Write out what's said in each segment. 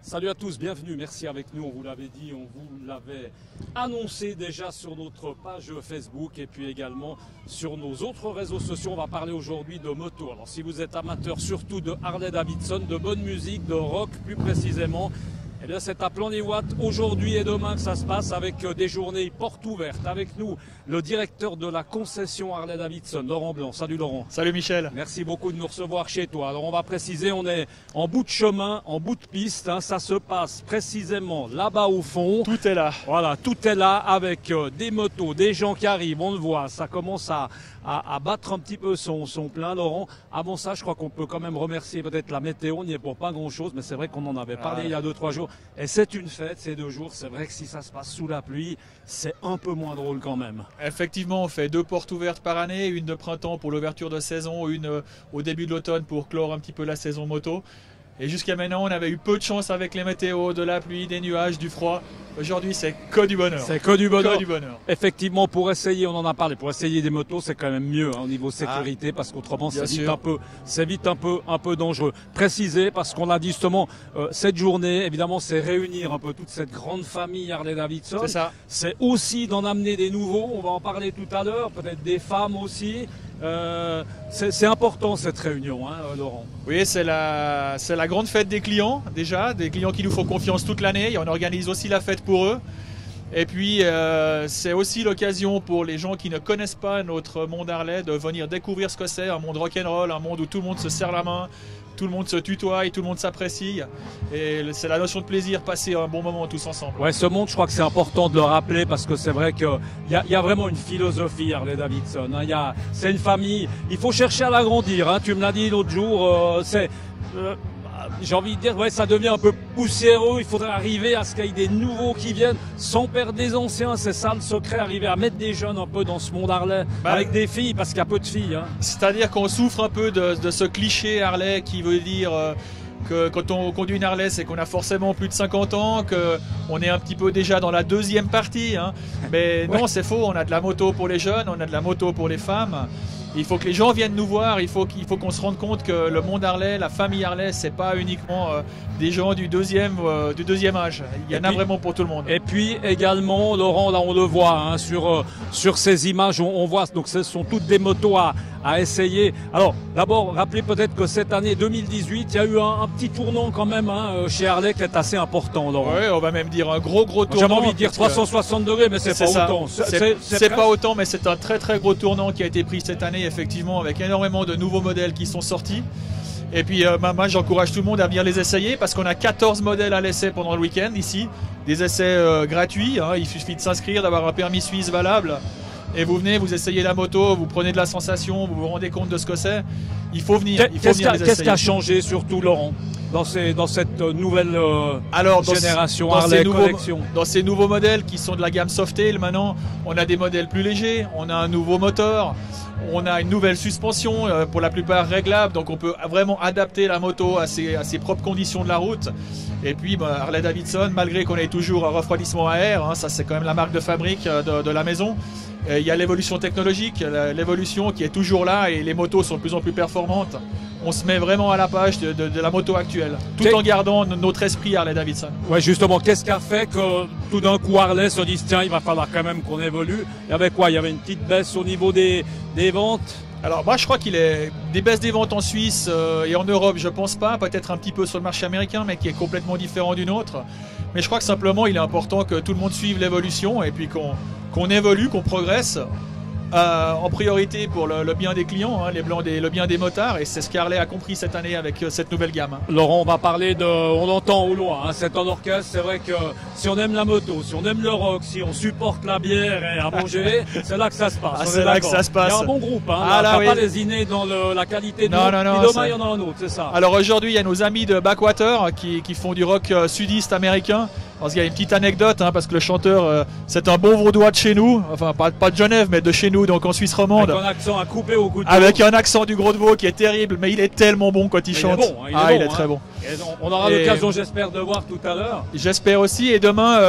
Salut à tous, bienvenue, merci avec nous, on vous l'avait dit, on vous l'avait annoncé déjà sur notre page Facebook et puis également sur nos autres réseaux sociaux. On va parler aujourd'hui de moto. Alors si vous êtes amateur surtout de Harley Davidson, de bonne musique, de rock plus précisément, eh bien c'est à Plan-les-Ouates aujourd'hui et demain que ça se passe avec des journées portes ouvertes. Avec nous, le directeur de la concession Harley Davidson, Laurent Blanc. Salut Laurent. Salut Michel. Merci beaucoup de nous recevoir chez toi. Alors on va préciser, on est en bout de chemin, en bout de piste. Hein, ça se passe précisément là-bas au fond. Tout est là. Voilà, tout est là avec des motos, des gens qui arrivent, on le voit. Ça commence à battre un petit peu son plein, Laurent. Avant ça, je crois qu'on peut quand même remercier peut-être la météo. On n'y est pour pas grand-chose, mais c'est vrai qu'on en avait parlé il y a 2-3 jours. Et c'est une fête, ces 2 jours. C'est vrai que si ça se passe sous la pluie, c'est un peu moins drôle quand même. Effectivement, on fait 2 portes ouvertes par année, une de printemps pour l'ouverture de saison, une au début de l'automne pour clore un petit peu la saison moto. Et jusqu'à maintenant, on avait eu peu de chance avec les météos, de la pluie, des nuages, du froid. Aujourd'hui, c'est que du bonheur. C'est que du bonheur. Que du bonheur. Effectivement, pour essayer, on en a parlé, pour essayer des motos, c'est quand même mieux hein, au niveau sécurité, parce qu'autrement, c'est vite un peu dangereux. Préciser, parce qu'on l'a dit justement, cette journée, évidemment, c'est réunir un peu toute cette grande famille Harley Davidson. C'est ça. C'est aussi d'en amener des nouveaux. On va en parler tout à l'heure, peut-être des femmes aussi. C'est important cette réunion, hein, Laurent. Oui, c'est la grande fête des clients déjà, des clients qui nous font confiance toute l'année. Et on organise aussi la fête pour eux. Et puis c'est aussi l'occasion pour les gens qui ne connaissent pas notre monde Harley de venir découvrir ce que c'est, un monde rock'n'roll, un monde où tout le monde se serre la main, tout le monde se tutoie et tout le monde s'apprécie. Et c'est la notion de plaisir, passer un bon moment tous ensemble. Ouais, ce monde, je crois que c'est important de le rappeler parce que c'est vrai qu'il y a vraiment une philosophie Harley Davidson. Hein. C'est une famille, il faut chercher à l'agrandir. Hein. Tu me l'as dit l'autre jour, j'ai envie de dire, ouais, ça devient un peu poussiéreux. Il faudrait arriver à ce qu'il y ait des nouveaux qui viennent sans perdre des anciens. C'est ça le secret, arriver à mettre des jeunes un peu dans ce monde Harley avec des filles, parce qu'il y a peu de filles. Hein. C'est-à-dire qu'on souffre un peu de ce cliché Harley qui veut dire que quand on conduit une Harley, c'est qu'on a forcément plus de 50 ans, qu'on est un petit peu déjà dans la deuxième partie. Hein. Mais non, c'est faux. On a de la moto pour les jeunes, on a de la moto pour les femmes. Il faut que les gens viennent nous voir, il faut qu'on se rende compte que le monde Harley, la famille Harley, c'est pas uniquement des gens du deuxième âge. Il y en a vraiment pour tout le monde. Et puis également, Laurent, là on le voit hein, sur ces images, on voit, donc ce sont toutes des motos à essayer. Alors d'abord, rappelez peut-être que cette année 2018, il y a eu un petit tournant quand même hein, chez Harley qui est assez important, Laurent. Oui, on va même dire un gros tournant. J'avais envie de dire 360 degrés, mais c'est pas ça. autant. C'est pas autant, mais c'est un très gros tournant qui a été pris cette année, effectivement, avec énormément de nouveaux modèles qui sont sortis. Et puis moi j'encourage tout le monde à venir les essayer parce qu'on a 14 modèles à l'essai pendant le week-end ici, des essais gratuits, hein. Il suffit de s'inscrire, d'avoir un permis suisse valable et vous venez, vous essayez la moto, vous prenez de la sensation, vous vous rendez compte de ce que c'est. Il faut venir, Qu'est-ce qui a changé surtout, Laurent, dans cette nouvelle génération Harley Collection? Dans ces nouveaux modèles qui sont de la gamme Softail maintenant, on a des modèles plus légers, on a un nouveau moteur, on a une nouvelle suspension, pour la plupart réglable, donc on peut vraiment adapter la moto à ses propres conditions de la route. Et puis Harley Davidson, malgré qu'on ait toujours un refroidissement à air, hein, ça c'est quand même la marque de fabrique de la maison, il y a l'évolution technologique, l'évolution qui est toujours là et les motos sont de plus en plus performantes. On se met vraiment à la page de la moto actuelle, tout en gardant notre esprit Harley Davidson. Ouais, justement, qu'est-ce qui a fait que tout d'un coup Harley se dise tiens, il va falloir quand même qu'on évolue? Il y avait quoi? Il y avait une petite baisse au niveau des ventes? Alors moi je crois qu'il est des baisses des ventes en Suisse et en Europe, je pense pas, peut-être un petit peu sur le marché américain, mais qui est complètement différent d'une autre. Mais je crois que simplement il est important que tout le monde suive l'évolution et puis qu'on évolue, qu'on progresse. En priorité pour le bien des clients, hein, le bien des motards, et c'est ce qu'Harley a compris cette année avec cette nouvelle gamme. Hein. Laurent, on va parler on entend au loin, hein, c'est un orchestre, c'est vrai que si on aime la moto, si on aime le rock, si on supporte la bière et à manger, c'est là que ça se passe. Ah, c'est là que ça se passe. Il y a un bon groupe, hein, là, pas lésiné dans la qualité de non, demain il y en a un autre, c'est ça. Alors aujourd'hui il y a nos amis de Backwater qui font du rock sudiste américain. Parce qu'il y a une petite anecdote, hein, parce que le chanteur, c'est un bon vaudois de chez nous, enfin pas de Genève, mais de chez nous, donc en Suisse romande. Avec un accent à couper au couteau. Avec un accent du Gros de Vaud qui est terrible, mais il est tellement bon quand il chante. Il est très bon. Et on aura l'occasion, j'espère, de voir tout à l'heure. J'espère aussi, et demain,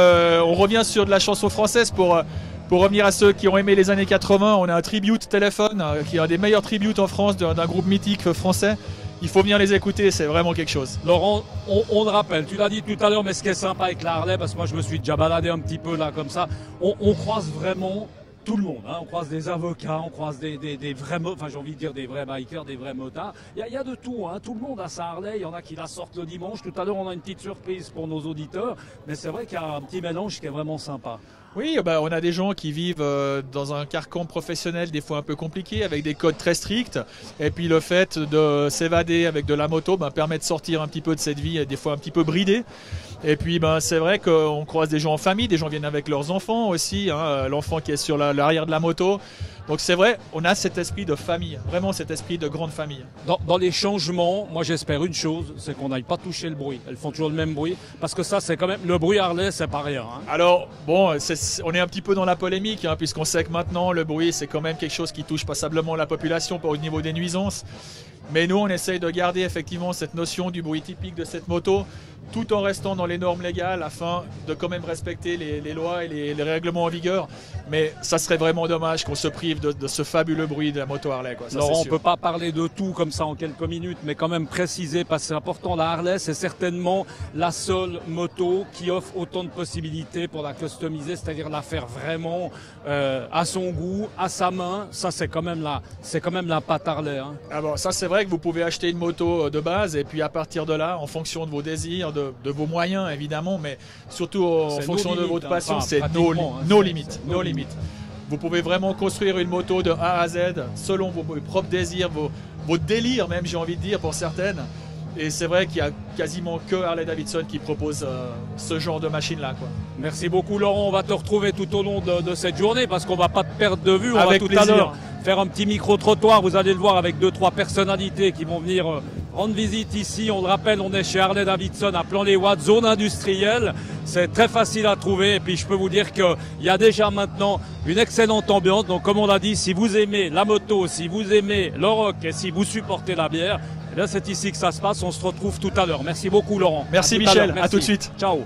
on revient sur de la chanson française pour revenir à ceux qui ont aimé les années 80. On a un tribute téléphone, qui est un des meilleurs tributes en France d'un groupe mythique français, il faut venir les écouter, c'est vraiment quelque chose. Laurent, on le rappelle, tu l'as dit tout à l'heure, mais ce qui est sympa avec la Harley, parce que moi je me suis déjà baladé un petit peu là comme ça, on croise vraiment tout le monde, hein. On croise des avocats, on croise des vrais, enfin j'ai envie de dire des vrais bikers, des vrais motards. Il y a de tout, hein. Tout le monde a sa Harley, il y en a qui la sortent le dimanche. Tout à l'heure on a une petite surprise pour nos auditeurs, mais c'est vrai qu'il y a un petit mélange qui est vraiment sympa. Oui, on a des gens qui vivent dans un carcan professionnel des fois un peu compliqué, avec des codes très stricts. Et puis le fait de s'évader avec de la moto permet de sortir un petit peu de cette vie, des fois un petit peu bridée. Et puis c'est vrai qu'on croise des gens en famille, des gens viennent avec leurs enfants aussi, hein, l'enfant qui est sur l'arrière de la moto. Donc c'est vrai, on a cet esprit de famille, vraiment cet esprit de grande famille. Dans les changements, moi j'espère une chose, c'est qu'on n'aille pas toucher le bruit. Elles font toujours le même bruit, parce que ça c'est quand même, le bruit Harley c'est pas rien. Hein. Alors bon, on est un petit peu dans la polémique, hein, puisqu'on sait que maintenant le bruit c'est quand même quelque chose qui touche passablement la population au niveau des nuisances. Mais nous on essaye de garder effectivement cette notion du bruit typique de cette moto, tout en restant dans les normes légales afin de quand même respecter les lois et les règlements en vigueur. Mais ça serait vraiment dommage qu'on se prive de ce fabuleux bruit de la moto Harley, quoi. Ça, Laurent, on ne peut pas parler de tout comme ça en quelques minutes, mais quand même préciser, parce que c'est important, la Harley, c'est certainement la seule moto qui offre autant de possibilités pour la customiser, c'est-à-dire la faire vraiment à son goût, à sa main. Ça, c'est quand même la patte Harley. Hein. Ah bon, ça c'est vrai que vous pouvez acheter une moto de base et puis à partir de là, en fonction de vos désirs, de vos moyens évidemment, mais surtout en fonction de votre passion, c'est nos limites. Vous pouvez vraiment construire une moto de A à Z selon vos propres désirs, vos délires même, j'ai envie de dire pour certaines. Et c'est vrai qu'il y a quasiment que Harley-Davidson qui propose ce genre de machine-là, quoi. Merci beaucoup Laurent, on va te retrouver tout au long de cette journée parce qu'on va pas te perdre de vue. On Avec va tout plaisir. à l'heure faire un petit micro-trottoir, vous allez le voir avec 2-3 personnalités qui vont venir rendre visite ici. On le rappelle, on est chez Harley-Davidson à Plan-les-Ouates, zone industrielle. C'est très facile à trouver et puis je peux vous dire qu'il y a déjà maintenant une excellente ambiance. Donc comme on l'a dit, si vous aimez la moto, si vous aimez le rock et si vous supportez la bière, eh bien c'est ici que ça se passe. On se retrouve tout à l'heure. Merci beaucoup Laurent. Merci Michel, à tout de suite. Ciao.